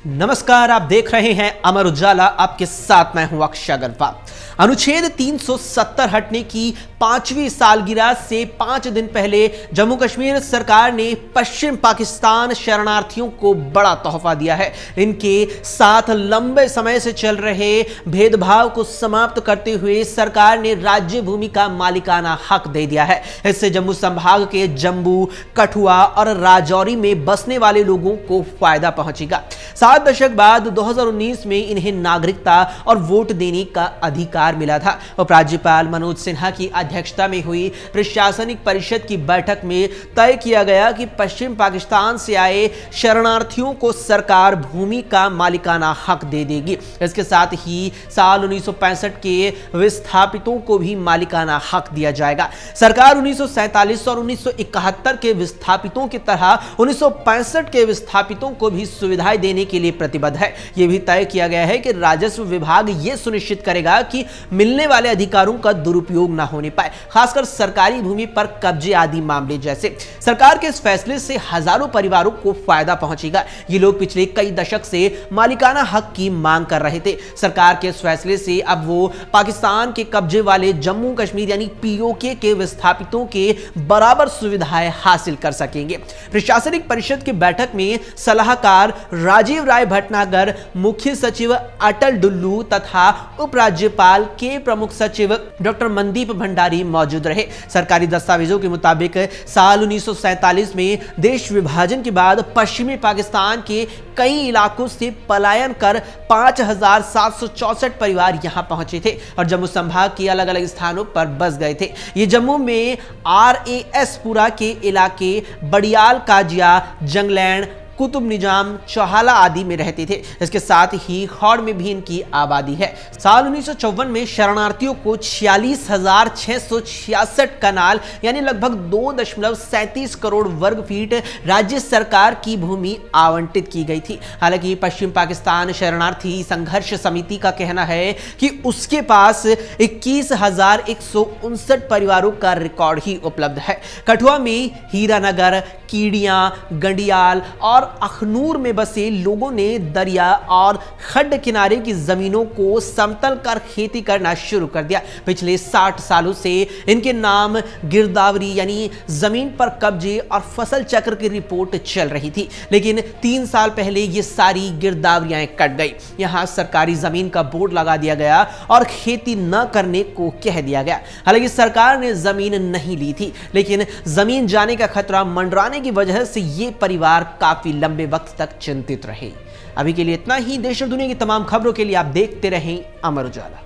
नमस्कार, आप देख रहे हैं अमर उजाला। आपके साथ मैं हूं अक्षय अग्रवाल। अनुच्छेद 370 हटने की 5वीं सालगिरह से 5 दिन पहले जम्मू कश्मीर सरकार ने पश्चिम पाकिस्तान शरणार्थियों को बड़ा तोहफा दिया है। इनके साथ लंबे समय से चल रहे भेदभाव को समाप्त करते हुए सरकार ने राज्य भूमि का मालिकाना हक दे दिया है। इससे जम्मू संभाग के जम्मू, कठुआ और राजौरी में बसने वाले लोगों को फायदा पहुंचेगा। 7 दशक बाद 2019 में इन्हें नागरिकता और वोट देने का अधिकार मिला था। उपराज्यपाल मनोज सिन्हा की अध्यक्षता में हुई प्रशासनिक परिषद की बैठक में तय किया गया कि पश्चिम पाकिस्तान से आए शरणार्थियों को सरकार भूमि का मालिकाना हक दे देगी। इसके साथ ही साल 1965 के विस्थापितों को भी मालिकाना हक दिया जाएगा। सरकार 1947 और 1971 के विस्थापितों की तरह 1965 के विस्थापितों को भी सुविधाएं देने के लिए प्रतिबद्ध है। यह भी तय किया गया है कि राजस्व विभाग यह सुनिश्चित करेगा कि मिलने वाले अधिकारों का दुरुपयोग न होने पाए, खासकर सरकारी भूमि पर कब्जे आदि मामले जैसे। सरकार के इस फैसले से हजारों परिवारों को फायदा पहुंचेगा। ये लोग पिछले कई दशक से मालिकाना हक की मांग कर रहे थे। सरकार के इस फैसले से अब वो पाकिस्तान के कब्जे वाले जम्मू कश्मीर यानी पीओके के विस्थापितों के बराबर सुविधाएं हासिल कर सकेंगे। प्रशासनिक परिषद की बैठक में सलाहकार राजीव राय भटनागर, मुख्य सचिव अटल डुल्लू तथा उपराज्यपाल के प्रमुख सचिव डॉक्टर मनदीप भंडारी मौजूद रहे। सरकारी दस्तावेजों के मुताबिक साल 1947 में देश विभाजन के बाद पश्चिमी पाकिस्तान के कई इलाकों से पलायन कर 5,764 परिवार यहां पहुंचे थे और जम्मू संभाग के अलग अलग स्थानों पर बस गए थे। ये जम्मू में RAS-पुरा के इलाके, बड़ियाल, काजिया, जंगलैंड, कुतुब निजाम, चौहाला आदि में रहते थे। इसके साथ ही खौड़ में भी इनकी आबादी है। साल 1954 में शरणार्थियों को 46,666 कनाल यानी लगभग 2.37 करोड़ वर्ग फीट राज्य सरकार की भूमि आवंटित की गई थी। हालांकि पश्चिम पाकिस्तान शरणार्थी संघर्ष समिति का कहना है कि उसके पास 21,159 परिवारों का रिकॉर्ड ही उपलब्ध है। कठुआ में हीरानगर, कीड़ियां, गंडियाल और अखनूर में बसे लोगों ने दरिया और खड्ड किनारे की जमीनों को समतल कर खेती करना शुरू कर दिया। पिछले 60 सालों से इनके नाम गिरदावरी यानी जमीन पर कब्जे और फसल चक्र की रिपोर्ट चल रही थी, लेकिन 3 साल पहले ये सारी गिरदावरियां कट गई। यहां सरकारी जमीन का बोर्ड लगा दिया गया और खेती न करने को कह दिया गया। हालांकि सरकार ने जमीन नहीं ली थी, लेकिन जमीन जाने का खतरा मंडराने की वजह से ये परिवार काफी लंबे वक्त तक चिंतित रहे। अभी के लिए इतना ही। देश और दुनिया की तमाम खबरों के लिए आप देखते रहें अमर उजाला।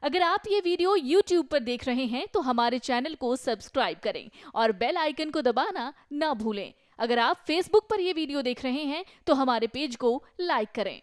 अगर आप ये वीडियो YouTube पर देख रहे हैं तो हमारे चैनल को सब्सक्राइब करें और बेल आइकन को दबाना ना भूलें। अगर आप Facebook पर ये वीडियो देख रहे हैं तो हमारे पेज को लाइक करें।